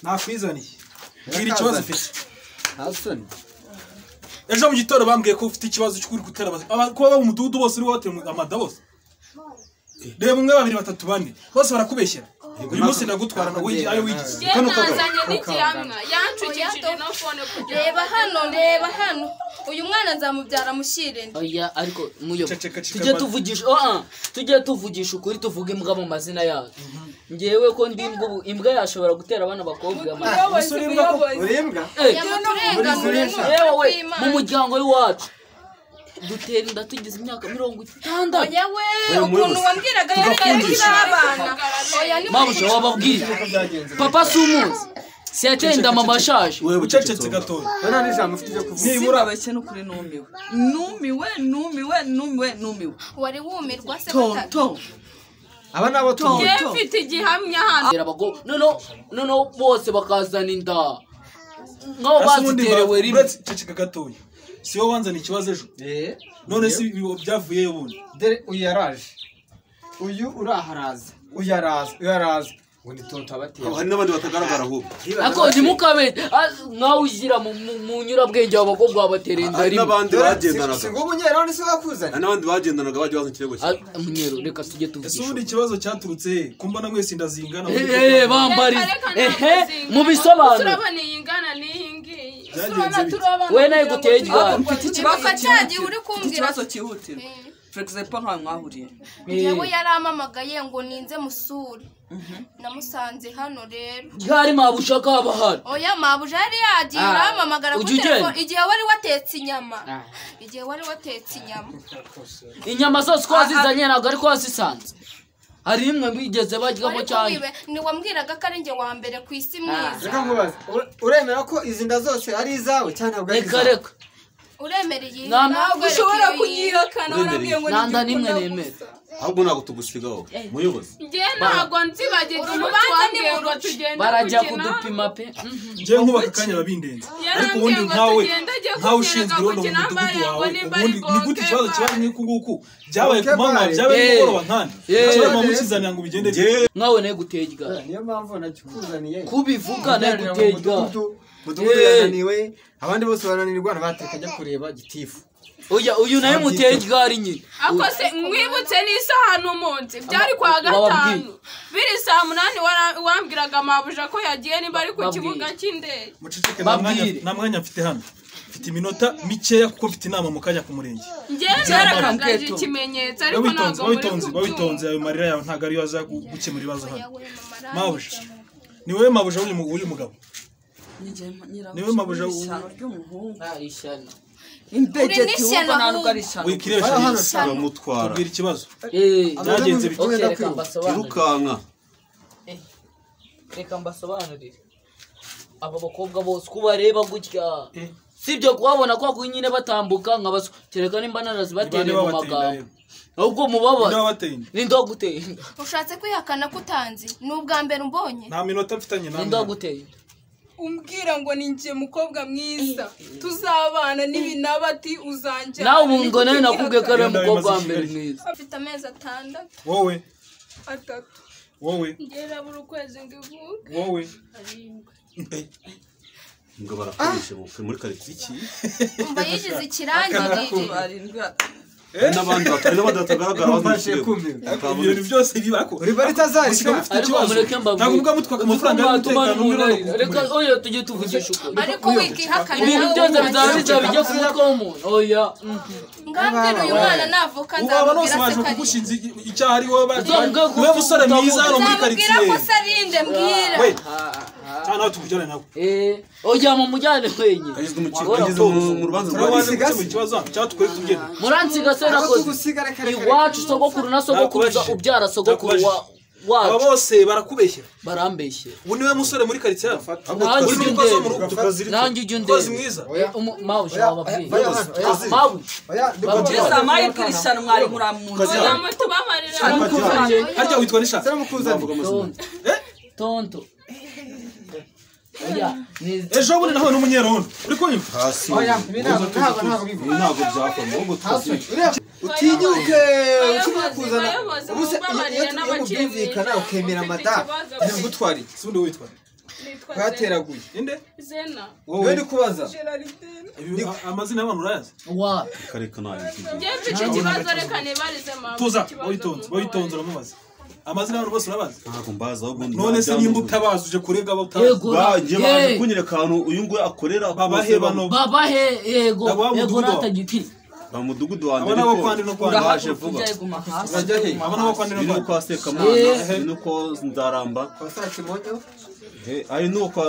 nakwizaniye bwira ikibazo ufite Hasoni ejo mu gitoro bambwiye ko ufite ikibazo cy'ukuri gutera kuba mu mudugudu bose uri wote amada bose reba umwe babiri batatu bane bose barakubeshyera uyu munsi ndagutwara nawe ayo wigize kano kazanye n'ikihamwa yancukishije no phone kugira reba hano uyu mwana nzamubyara mushirene oya ariko muyo tujye tuvugisha ukuri tuvuga imbwa mu mazina yazo ngewe ko ndi imbwa yashobora gutera abana bakobwa urimbwa yewe mu muryango w'iwacu dutera inda tugize imyaka 60 oya we ukuntu wambwiraga yari abana oya ni mabusha wababwira papa sumuzi siateye inda mabashaje wewe bucecetse gatoya bana n'ijambo ufite cyo kuvuga nibura bake no kuri numiwe wari wumirwa se to aba nabo tugiye mfite igihamya hano no bose bakazana inda ngaho baziterewe rimwe ceceka gatoya si wowe wanzana ikibazo ejo none si byavuye ubundi dere uyaraje uyu uraharaza uyaraza ngo ni tonto abateye hari n'abandi batagaragara ahubwo ako ntimukabe nkaho ushyira mu nyurabwenge abakobwa babatera inda rimwe n'abandi bagendanaga ngo munyero ni se wakuzanye n'abandi bagendanaga baje bazana ikirego cye munyero reka tujye tuvugisha ubundi ikibazo cyaturutse kumbona mwese indazingana bambariza mubisobanuro turabana ingana n'ingi we nayo guteye igana mfite ikibazo uri kumbwira ikibazo cyihutira for example nka mwahuriye yewe yaramamagaye ngo ninze musure namusanze hano rero gari mabushaka abahari oya mabuja yari yagiye aramamagara ku telefone igihe wari watetse inyama zose twazizanye nago ariko wazisanze hari imwe bigeze bajyamo cyane ni wambwiraga ko ari nge wa mbere ku isi mwiza reka nkubaze uremera ko izi nda zose ari izawe cyane ntabwo ari izawe reka uremereye ntabwo ushobora kuyihakana urambwiye ngo nanda nimwe nemera ahubwo ntabwo tugusigaho muyobozi nge ntabwo nzibagirwa umubandi ngo tugende barajya kudupima pe nge nkubaka akanya babindenze ariko ubundi nkawe ushinzwe urondo mu mudugudu wawe ubundi ni gute ikibazo kibaye nk'uku nguku byabaye ku manywa byabaye nimugoroba nkandi ikibazo mukizanira ngo bigende nkawe nayo guteye igana niyo mpamvu nakikuzaniye kubivuga nayo guteye igana mudugudu yananiwe abandi bose bananirwa nabateka ajya kureba gitifu uyu nayo muteye igari nyine ako se mwibutse n'isaha n'umunsi byari kwa 5 biri saa 8 wambwiraga mabuja ko yagiye nimba ari ku kibuga cy'indege muceceke na mwanya mfite hano mfite iminota mikeya kuko mfite inama mukajya ku murenge nge narakangaje ikimenyetso ariko ntabwo witonze ayo marira yawe ntago ari yaza gukemura ibibazo hano mabuja ni wowe mabuja w'uyu mugabo niwe mabuja ry'umuhungu ishyano imbegeti uko ntabwo ari ishyano wikiresha mutwara tubwira ikibazo byagenze irukanka reka mbasobanurire aba bakobwa bose kubareba gutya sibyo kubabona ko nyine batambuka nkabaso kereka nimba narazibatereye mu magambo ahubwo mubaba nindaguteye ushatse kwihakana kutanzi n'ubwa mbere umbonye nta minota mfitanye nawe nindaguteye umbwira ngo ninjye mukobwa mwiza tuzabana n'ibinabati uzanjye nawe ubungo nawe nakubwiye ko ari umukobwa wa mbere mwiza afite amezi 6 wowe 3 wowe ngera buri kwezi ngivuga wowe ngo barakoresha bukwe muri quartier iki umva yigize ikirangirire n'abandi batagaragara bafashe kumira ibintu byose bibako uri bari tazarika ufite ikibazo ntabwo ubwa mutwaka amafaranga y'umutekano reka oya tujye tuvugisha ukuri ariko wikihakana ibintu byose bizaba bijya ku mutwe w'umuntu oya ngambira uyu mwana navuka aba bose baje kugushinza icyaha ari wowe niwe musore mwiza hano muri quartier mbwira ko sarinde mbwira cyane tukujyana nawe oya mu mujyane wenyine agizwe mu rubanza rwa ikibazo cyatwe tugende muransiga se nakoze iwacu sogokuru na sogokuruza ubyara sogokuru aba bose barakubeshya barambeshye ubu niwe musore muri quartier nanjye ujye ndebe mawe wababwiye mawe Jesa mayi Christian mwari muramuzi harya witwa nisha tonto ejo bundi naho n'umunyerondo uri kunyumva hasi ntabwo byakora ahubwo utinyuke ushobora kuzana ubuze iyo byumvikana ukemera amata ngutwari sundi witwa twateraguye inde Zena wowe ndi kubaza amazina y'abantu urayazi wa kareka nayo njye mfite ikibazo reka nibarize mama tuza witonze uramubaza amazina y'abantu bose urabazi ntabwo mbaza ahubwo none se nimba utabazi uje kurega abatazi yego baje baje kunyereka ahantu uyu nguyu akorera babahe bano babahe yego Ndagwa yego mudugudu. natagiti ba mudugudu wanjye abana bo kwandi no kwandi baje vuba urajya he abana bo kwandi no ni kwandi kwa Sekamana ni ko Nzaramba kwa Kimonyo ari no kwa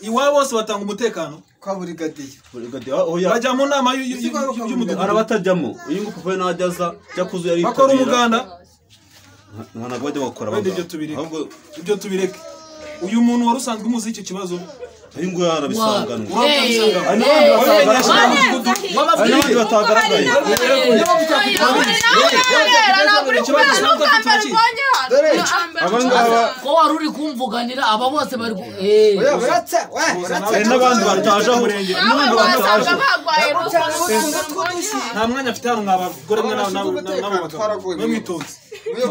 iwabo bose batanga umutekano kwa Burigadiyo Brigade oya bajya mu nama y'umudugudu arabatajyamo uyu nguyu papa najyaza cyakuzo yari bakora umuganda ntabwo bajya bakora wende ibyo tubireke ahubwo ibyo tubireke uyu muntu wari usanzwe umuzi icyo kibazo uyu nguyu arabisanganwa abandi batagaragaye ko wari uri kumvuganira aba bose bari hari n'abandi bataje aho n'abandi bataje nta mwanya afite hano mwabagore mwe n'abo mwitonze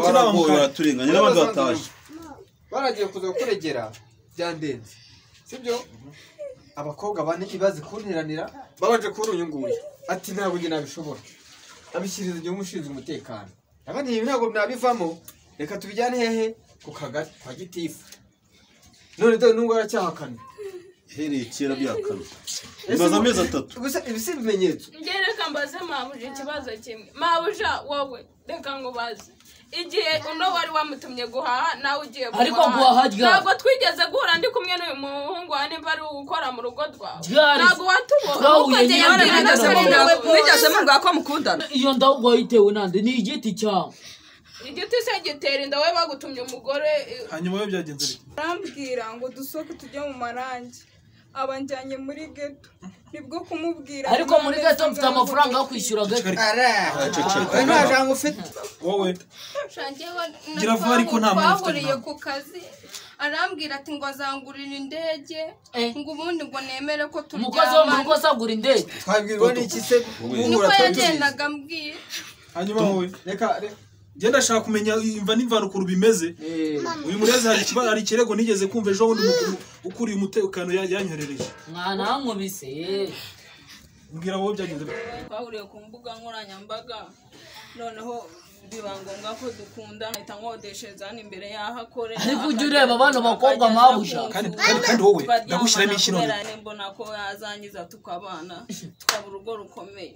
baragoye baraturenganya n'abandi bataje baragiye kuza kuregera byandenze sibyo abakobwa bane ibaze kunteranira babanje kurunyunguye ati ntabwo nge nabishobora abishyiriza igihe umushinzwe umutekano abandi ibi ntabwo nabivamo reka tubijyane hehe ku kagari kwa Gitifu none dore nubwo aracyahakana hereye kera byakana bimaze amezi 3 gusa ibi si ibimenyetso reka mbaze mabuja ikibazo kimwe mabuja wowe reka ngo baze igihe uno wari wamutumye guhaha nawe ugiye guhaha ariko guhahajya ntabwo twigeze guhura ndi kumwe n'uyu muhungu wa nimba ari gukora mu rugo rwawe Ryari. ntabwo watubona Twahuye ahubwo njye nyine yabwiraga ko mwigeze mubwira ko mukundana iyo ndahubwo yitewe nande ni igiti cyawe igiti se gitera inda we bagutumye umugore hanyuma yo byagenze bite arambwira ngo dusohoke tujye mu marangi abanjyanye muri geto nibwo kumubwira ariko muri gato mfite amafaranga yo kwishyura gato nta jambo ufite wowe gira vuba ariko nta muntu ufite twahuriye inama. ku kazi arambwira ati ngo azangurira indege ngo ubundi ngo nemere ko umukozi wo mu rugo turyamana asagura indege twabwirwa n'iki se niko yagendaga ambwira hanyuma wowe reka genda ashaka kumenya imva n'imvano ukuntu bimeze uyu murezi hari ikirego nigeze kumva ejo bundi ukuriye umutekano yanyoherereje mwana nkubise mbwira wowe byagenze bite twahuriye ku mbuga nkoranyambaga noneho biba ngombwa ko dukunda nkahita nkodeshereza hano imbere y'aho akorera ariko ujya ureba abana bakobwa mabusha kandi wowe ndagushyiramo ishyino mbona ko yazangiza tukabana tukaba urugo rukomeye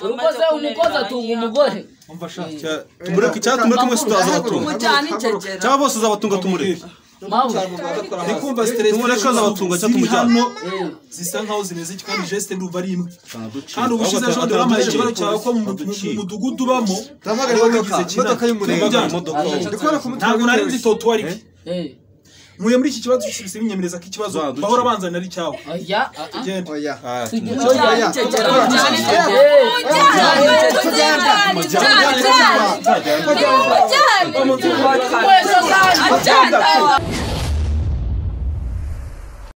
umukozi atunga umugore umva shaka tumureke icyatumureke mwese turaza batunga mujyane icegera cyangwa bose uzabatunga tumureke ndi kumva stress tumureke azabatunga cyangwa tumujyane hano zisa nkaho zimeze iki kandi geste ndumva ari imwe kandi ubushize ejo bundi bamaye ikibazo cyawe ko mu mudugudu ubamo tamagara imodoka y'umurenge ntabwo nari nzi toto ari muye muri iki kibazo cyose binyemereza ko ikibazo bahora banzanira ari cyawe oya genda oya mujyane icegera mujyane